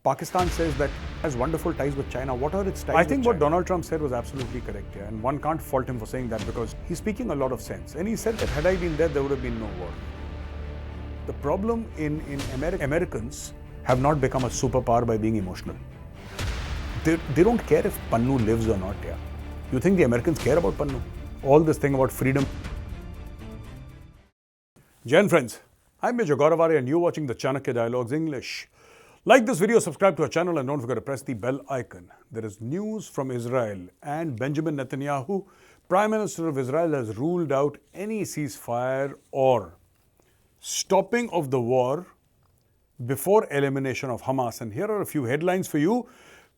Pakistan says that it has wonderful ties with China. What are its ties with China? I think what Donald Trump said was absolutely correct here, and one can't fault him for saying that because he's speaking a lot of sense. And he said that had I been there, there would have been no war. The problem in America, Americans have not become a superpower by being emotional. They don't care if Pannu lives or not. Yeah, you think the Americans care about Pannu? All this thing about freedom. Jai friends, I'm Major Gaurav Arya and you're watching the Chanakya Dialogues English. Like this video, subscribe to our channel and don't forget to press the bell icon. There is news from Israel and Benjamin Netanyahu, Prime Minister of Israel, has ruled out any ceasefire or stopping of the war before elimination of Hamas. And here are a few headlines for you.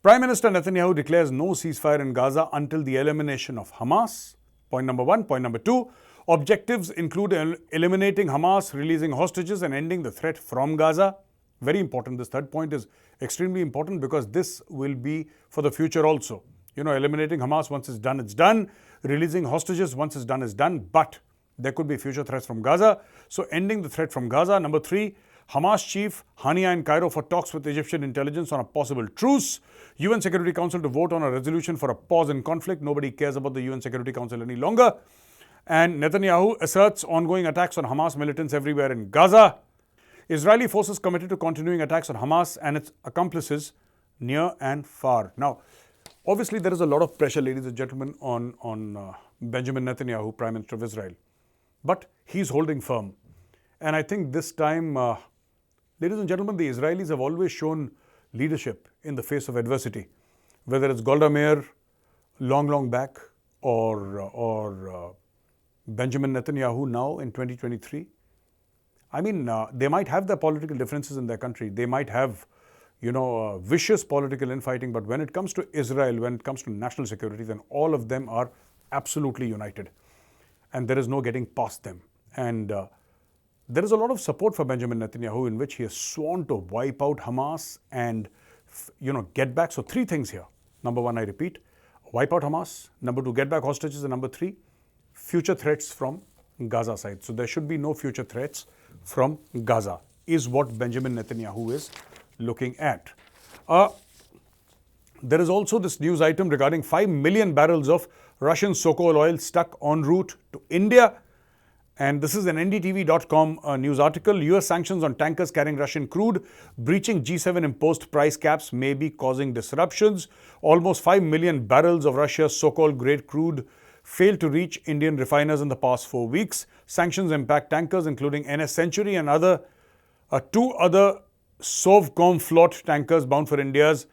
Prime Minister Netanyahu declares no ceasefire in Gaza until the elimination of Hamas. Point number one. Point number two, objectives include eliminating Hamas, releasing hostages and ending the threat from Gaza. Very important. This third point is extremely important because this will be for the future also. You know, eliminating Hamas, once it's done, it's done. Releasing hostages, once it's done, it's done. But there could be future threats from Gaza. So ending the threat from Gaza. Number three, Hamas chief Hania in Cairo for talks with Egyptian intelligence on a possible truce. UN Security Council to vote on a resolution for a pause in conflict. Nobody cares about the UN Security Council any longer. And Netanyahu asserts ongoing attacks on Hamas militants everywhere in Gaza. Israeli forces committed to continuing attacks on Hamas and its accomplices near and far. Now, obviously there is a lot of pressure, ladies and gentlemen, on Benjamin Netanyahu, Prime Minister of Israel. But he's holding firm. And I think this time, ladies and gentlemen, the Israelis have always shown leadership in the face of adversity. Whether it's Golda Meir long back or Benjamin Netanyahu now in 2023. I mean, they might have their political differences in their country. They might have, vicious political infighting. But when it comes to Israel, when it comes to national security, then all of them are absolutely united. And there is no getting past them. And there is a lot of support for Benjamin Netanyahu in which he has sworn to wipe out Hamas and, get back. So three things here. Number one, I repeat, wipe out Hamas. Number two, get back hostages. And number three, future threats from Gaza side. So there should be no future threats from Gaza is what Benjamin Netanyahu is looking at. There is also this news item regarding 5 million barrels of Russian Sokol oil stuck en route to India. And this is an NDTV.com news article. US sanctions on tankers carrying Russian crude, breaching G7 imposed price caps may be causing disruptions. Almost 5 million barrels of Russia's Sokol grade crude failed to reach Indian refiners in the past 4 weeks. Sanctions impact tankers including NS Century and two other Sovcomflot tankers bound for India's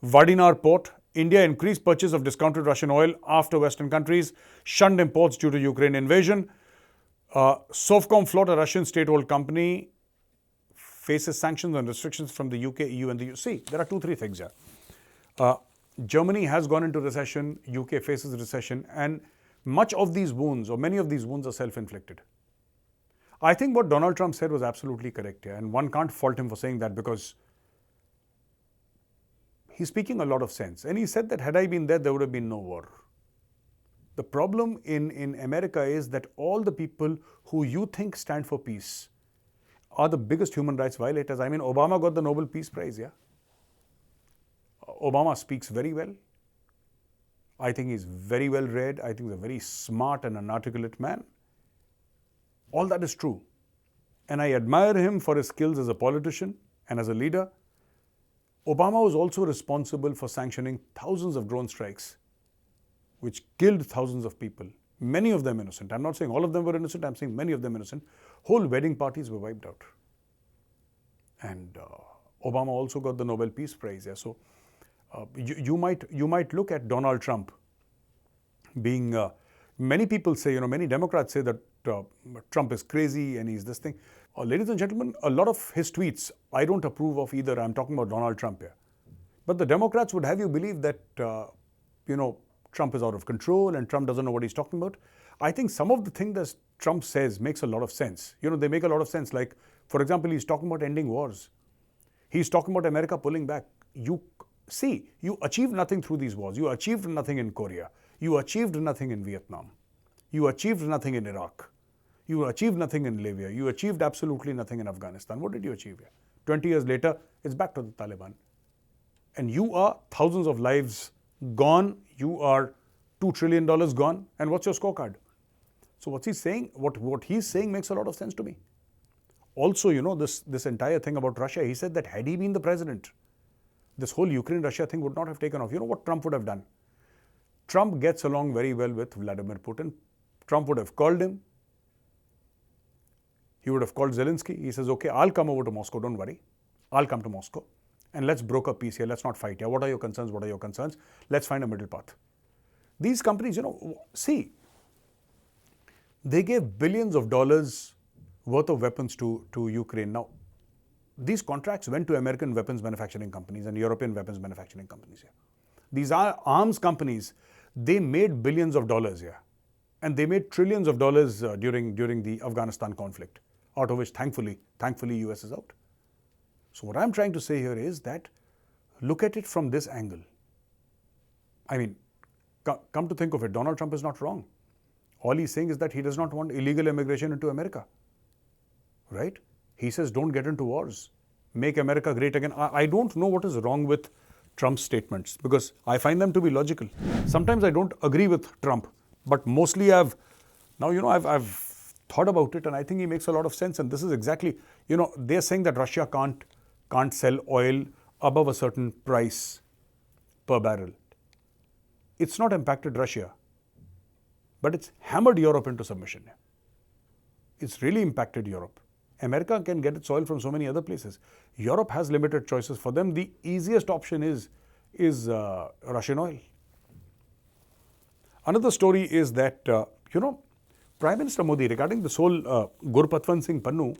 Vadinar port. India increased purchase of discounted Russian oil after Western countries shunned imports due to Ukraine invasion. Sovcomflot, a Russian state-owned company, faces sanctions and restrictions from the UK, EU and the US. See, there are 2-3 things here. Germany has gone into recession, UK faces recession, and much of these wounds or many of these wounds are self-inflicted. I think what Donald Trump said was absolutely correct here, and one can't fault him for saying that because he's speaking a lot of sense. And he said that had I been there, there would have been no war. The problem in America is that all the people who you think stand for peace are the biggest human rights violators. I mean, Obama got the Nobel Peace Prize, yeah? Obama speaks very well. I think he's very well read. I think he's a very smart and an articulate man. All that is true. And I admire him for his skills as a politician and as a leader. Obama was also responsible for sanctioning thousands of drone strikes, which killed thousands of people, many of them innocent. I'm not saying all of them were innocent, I'm saying many of them innocent. Whole wedding parties were wiped out. And Obama also got the Nobel Peace Prize. Yeah. So you might look at Donald Trump being, many people say, many Democrats say that Trump is crazy and he's this thing. Ladies and gentlemen, a lot of his tweets I don't approve of either. I'm talking about Donald Trump here. But the Democrats would have you believe that, Trump is out of control and Trump doesn't know what he's talking about. I think some of the things that Trump says makes a lot of sense. They make a lot of sense. Like, for example, he's talking about ending wars. He's talking about America pulling back. You achieved nothing through these wars. You achieved nothing in Korea. You achieved nothing in Vietnam. You achieved nothing in Iraq. You achieved nothing in Libya. You achieved absolutely nothing in Afghanistan. What did you achieve here? 20 years later, it's back to the Taliban. And you are thousands of lives gone, you are $2 trillion gone, and what's your scorecard? So what's he saying? What he's saying makes a lot of sense to me. Also, this entire thing about Russia, he said that had he been the president, this whole Ukraine-Russia thing would not have taken off. You know what Trump would have done? Trump gets along very well with Vladimir Putin. Trump would have called him. He would have called Zelensky. He says, okay, I'll come over to Moscow, don't worry. I'll come to Moscow. And let's broker peace here. Let's not fight here. What are your concerns? What are your concerns? Let's find a middle path. These companies, see, they gave billions of dollars worth of weapons to Ukraine. Now, these contracts went to American weapons manufacturing companies and European weapons manufacturing companies here. These are arms companies. They made billions of dollars here. And they made trillions of dollars during the Afghanistan conflict, out of which, thankfully, US is out. So what I'm trying to say here is that look at it from this angle. I mean, come to think of it, Donald Trump is not wrong. All he's saying is that he does not want illegal immigration into America, right? He says, don't get into wars. Make America great again. I don't know what is wrong with Trump's statements because I find them to be logical. Sometimes I don't agree with Trump, but mostly I've thought about it and I think he makes a lot of sense. And this is exactly, they're saying that Russia can't sell oil above a certain price per barrel. It's not impacted Russia, but it's hammered Europe into submission. It's really impacted Europe. America can get its oil from so many other places. Europe has limited choices. For them, the easiest option is Russian oil. Another story is that, Prime Minister Modi, regarding this whole Gurpatwant Singh Pannu,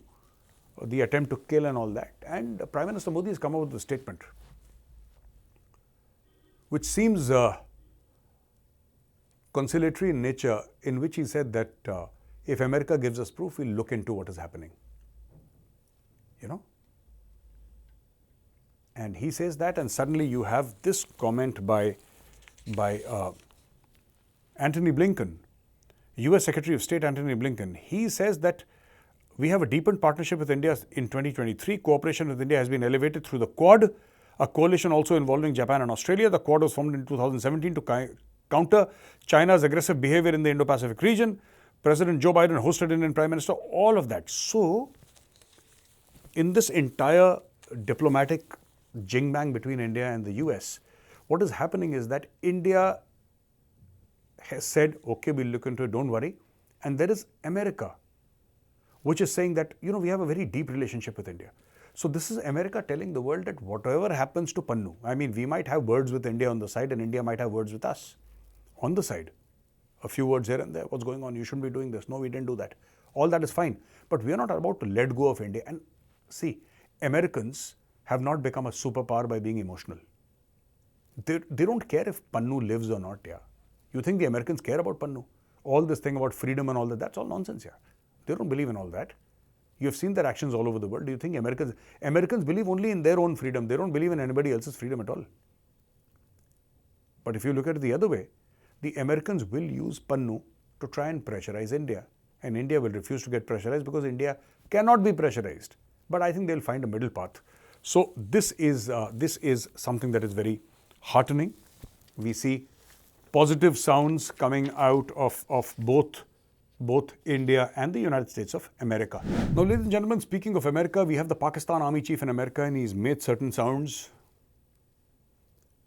the attempt to kill and all that, and Prime Minister Modi has come out with a statement which seems conciliatory in nature, in which he said that if America gives us proof, we'll look into what is happening. And he says that, and suddenly you have this comment by Antony Blinken, US Secretary of State Antony Blinken. He says that we have a deepened partnership with India in 2023. Cooperation with India has been elevated through the Quad, a coalition also involving Japan and Australia. The Quad was formed in 2017 to counter China's aggressive behavior in the Indo-Pacific region. President Joe Biden hosted Indian Prime Minister, all of that. So, in this entire diplomatic jing-bang between India and the US, what is happening is that India has said, okay, we'll look into it, don't worry. And there is America, which is saying that, we have a very deep relationship with India. So this is America telling the world that whatever happens to Pannu, I mean, we might have words with India on the side and India might have words with us on the side. A few words here and there. What's going on? You shouldn't be doing this. No, we didn't do that. All that is fine. But we are not about to let go of India. And see, Americans have not become a superpower by being emotional. They don't care if Pannu lives or not, yeah. You think the Americans care about Pannu? All this thing about freedom and all that, that's all nonsense, yeah. They don't believe in all that. You've seen their actions all over the world. Do you think Americans believe only in their own freedom? They don't believe in anybody else's freedom at all. But if you look at it the other way, the Americans will use Pannu to try and pressurize India. And India will refuse to get pressurized because India cannot be pressurized. But I think they'll find a middle path. So this is something that is very heartening. We see positive sounds coming out of both India and the United States of America. Now, ladies and gentlemen, speaking of America, we have the Pakistan Army Chief in America and he's made certain sounds.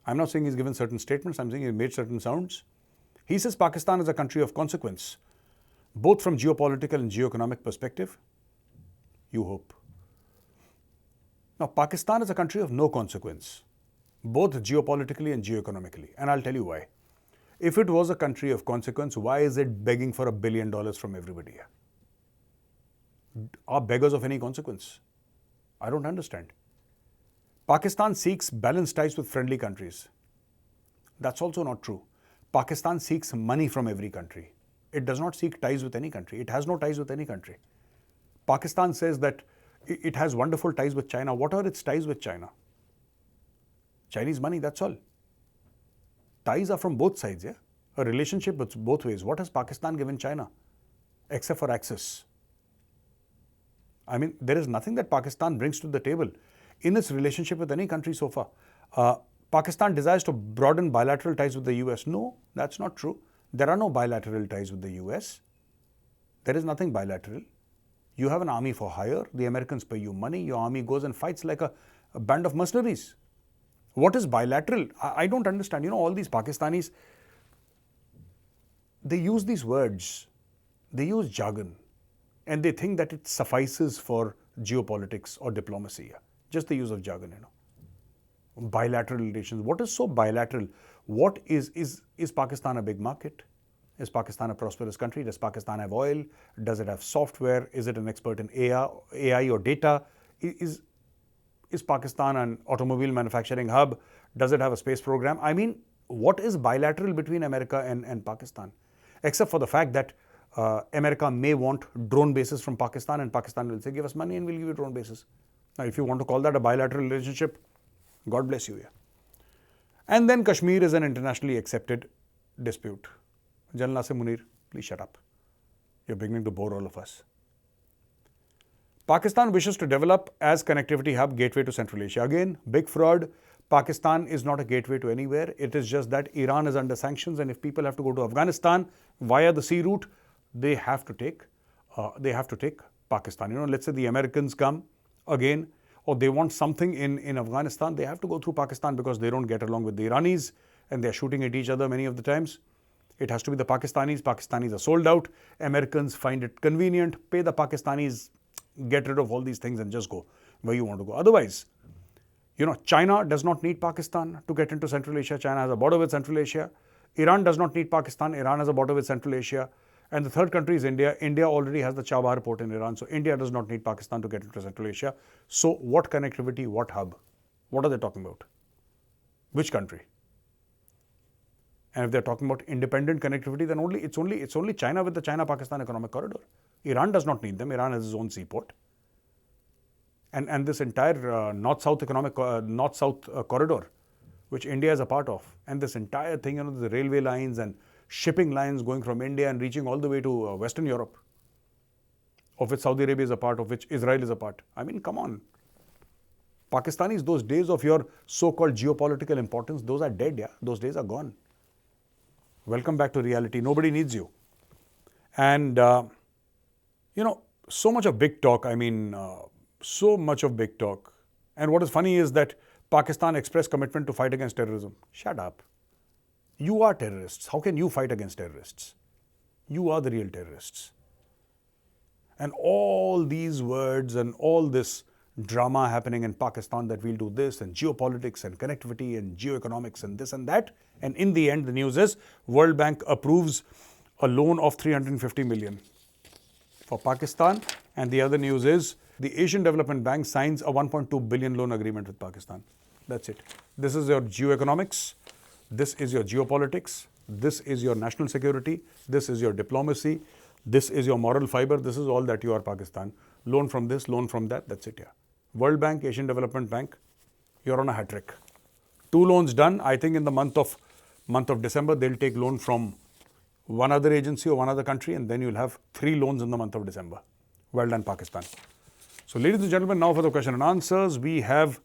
I'm not saying he's given certain statements, I'm saying he's made certain sounds. He says Pakistan is a country of consequence, both from geopolitical and geoeconomic perspective. You hope. Now, Pakistan is a country of no consequence, both geopolitically and geoeconomically, and I'll tell you why. If it was a country of consequence, why is it begging for $1 billion from everybody? Are beggars of any consequence? I don't understand. Pakistan seeks balanced ties with friendly countries. That's also not true. Pakistan seeks money from every country. It does not seek ties with any country. It has no ties with any country. Pakistan says that it has wonderful ties with China. What are its ties with China? Chinese money, that's all. Ties are from both sides, yeah? A relationship with both ways. What has Pakistan given China? Except for access. I mean, there is nothing that Pakistan brings to the table. in its relationship with any country so far. Pakistan desires to broaden bilateral ties with the US. No, that's not true. There are no bilateral ties with the US. There is nothing bilateral. You have an army for hire. The Americans pay you money. Your army goes and fights like a band of mercenaries. What is bilateral? I don't understand. All these Pakistanis, they use these words. They use jargon. And they think that it suffices for geopolitics or diplomacy. Just the use of jargon, Bilateral relations. What is so bilateral? What is Pakistan a big market? Is Pakistan a prosperous country? Does Pakistan have oil? Does it have software? Is it an expert in AI or data? Is Pakistan an automobile manufacturing hub? Does it have a space program? I mean, what is bilateral between America and Pakistan? Except for the fact that America may want drone bases from Pakistan, and Pakistan will say, give us money and we'll give you drone bases. Now, if you want to call that a bilateral relationship, God bless you. And then Kashmir is an internationally accepted dispute. Jalna se Munir, please shut up. You're beginning to bore all of us. Pakistan wishes to develop as connectivity hub gateway to Central Asia. Again, big fraud. Pakistan is not a gateway to anywhere. It is just that Iran is under sanctions, and if people have to go to Afghanistan via the sea route, they have to take Pakistan. Let's say the Americans come again, or they want something in Afghanistan, they have to go through Pakistan because they don't get along with the Iranis and they're shooting at each other many of the times. It has to be the Pakistanis. Pakistanis are sold out. Americans find it convenient, pay the Pakistanis, get rid of all these things and just go where you want to go. Otherwise, China does not need Pakistan to get into Central Asia. China has a border with Central Asia. Iran does not need Pakistan. Iran has a border with Central Asia. And the third country is India. India already has the Chabahar port in Iran. So India does not need Pakistan to get into Central Asia. So what connectivity, what hub? What are they talking about? Which country? And if they're talking about independent connectivity, then it's only China with the China-Pakistan economic corridor. Iran does not need them. Iran has its own seaport. And this entire north-south corridor, which India is a part of, and this entire thing, the railway lines and shipping lines going from India and reaching all the way to Western Europe, of which Saudi Arabia is a part, of which Israel is a part. I mean, come on. Pakistanis, those days of your so-called geopolitical importance, those are dead, Those days are gone. Welcome back to reality. Nobody needs you. And, so much of big talk. I mean, so much of big talk. And what is funny is that Pakistan expressed commitment to fight against terrorism. Shut up. You are terrorists. How can you fight against terrorists? You are the real terrorists. And all these words and all this drama happening in Pakistan that we'll do this and geopolitics and connectivity and geoeconomics and this and that. And in the end, the news is World Bank approves a loan of 350 million for Pakistan. And the other news is the Asian Development Bank signs a 1.2 billion loan agreement with Pakistan. That's it. This is your geoeconomics. This is your geopolitics. This is your national security. This is your diplomacy. This is your moral fiber. This is all that you are, Pakistan. Loan from this, loan from that. That's it, World Bank, Asian Development Bank, you're on a hat trick. 2 loans done. I think in the month of December, they'll take loan from one other agency or one other country, and then you'll have 3 loans in the month of December. Well done, Pakistan. So, ladies and gentlemen, now for the question and answers, we have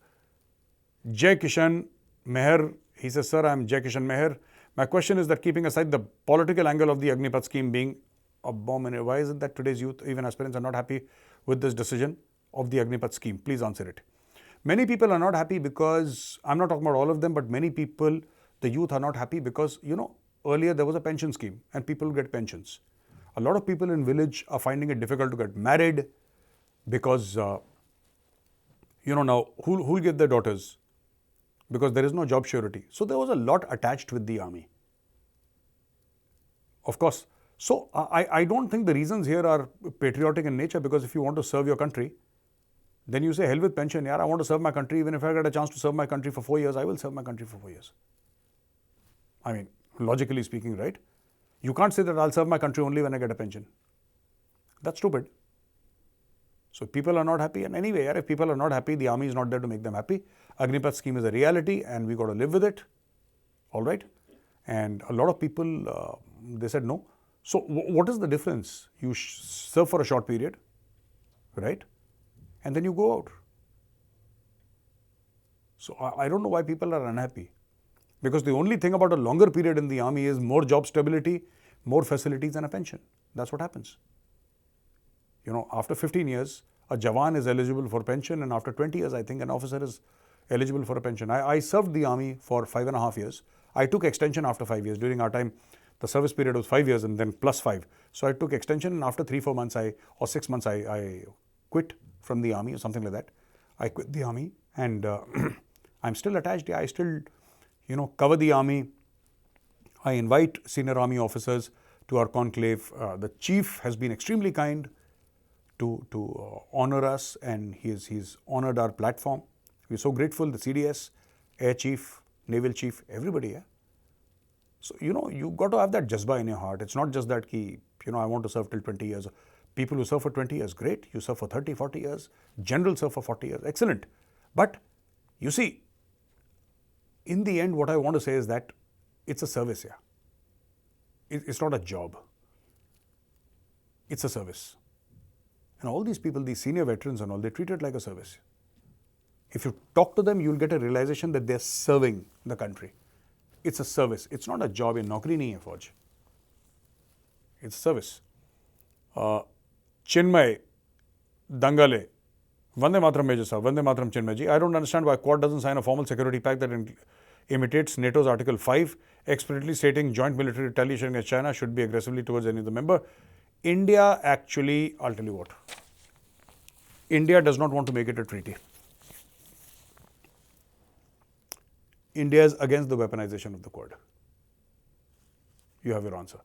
Jai Kishan Meher. He says, sir, I'm Jai Kishan Meher. My question is that keeping aside the political angle of the Agnipath scheme being abominable, why is it that today's youth, even aspirants, are not happy with this decision of the Agnipath scheme? Please answer it. Many people are not happy because, I'm not talking about all of them, but many people, the youth are not happy because, earlier there was a pension scheme and people get pensions. A lot of people in village are finding it difficult to get married because, now who'll get their daughters? Because there is no job surety. So there was a lot attached with the army. Of course. So I don't think the reasons here are patriotic in nature, because if you want to serve your country, then you say, hell with pension, I want to serve my country. Even if I get a chance to serve my country for 4 years, I will serve my country for 4 years. I mean, logically speaking, right? You can't say that I'll serve my country only when I get a pension. That's stupid. So people are not happy. And anyway, if people are not happy, the army is not there to make them happy. Agnipath scheme is a reality and we got to live with it. All right. And a lot of people, they said no. So what is the difference? You serve for a short period, right? And then you go out. So I don't know why people are unhappy. Because the only thing about a longer period in the army is more job stability, more facilities and a pension. That's what happens. You know, after 15 years, a Jawan is eligible for pension, and after 20 years, I think an officer is eligible for a pension. I served the army for 5.5 years. I took extension after 5 years. During our time, the service period was 5 years and then plus 5. So I took extension, and after 3-4 months or 6 months, I quit from the army or something like that. I quit the army, and I'm still attached. Yeah, I still, cover the army. I invite senior army officers to our conclave. The chief has been extremely kind to honor us, and he's honored our platform. We're so grateful. The CDS, Air Chief, Naval Chief, everybody. Yeah? So, you got to have that jazba in your heart. It's not just that, I want to serve till 20 years. People who serve for 20 years, great. You serve for 30, 40 years. Generals serve for 40 years, excellent. But, you see, in the end, what I want to say is that it's a service, yeah. It's not a job. It's a service. And all these people, these senior veterans and all, they treat it like a service. If you talk to them, you'll get a realization that they're serving the country. It's a service. It's not a job. In naukri nahi hai Fauj. It's a service. Chinmay, Dangale, Vande Mataram Major Sahab, Vande Mataram Chinmay ji. I don't understand why Quad doesn't sign a formal security pact that imitates NATO's Article 5, explicitly stating joint military retaliation against China should be aggressively towards any of the member. India actually, I'll tell you what, India does not want to make it a treaty. India is against the weaponization of the Quad. You have your answer.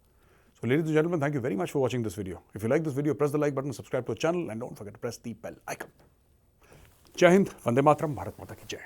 So ladies and gentlemen, thank you very much for watching this video. If you like this video, press the like button, subscribe to our channel, and don't forget to press the bell icon. Jai Hind, Vande Mataram, Bharat Mata ki Jai.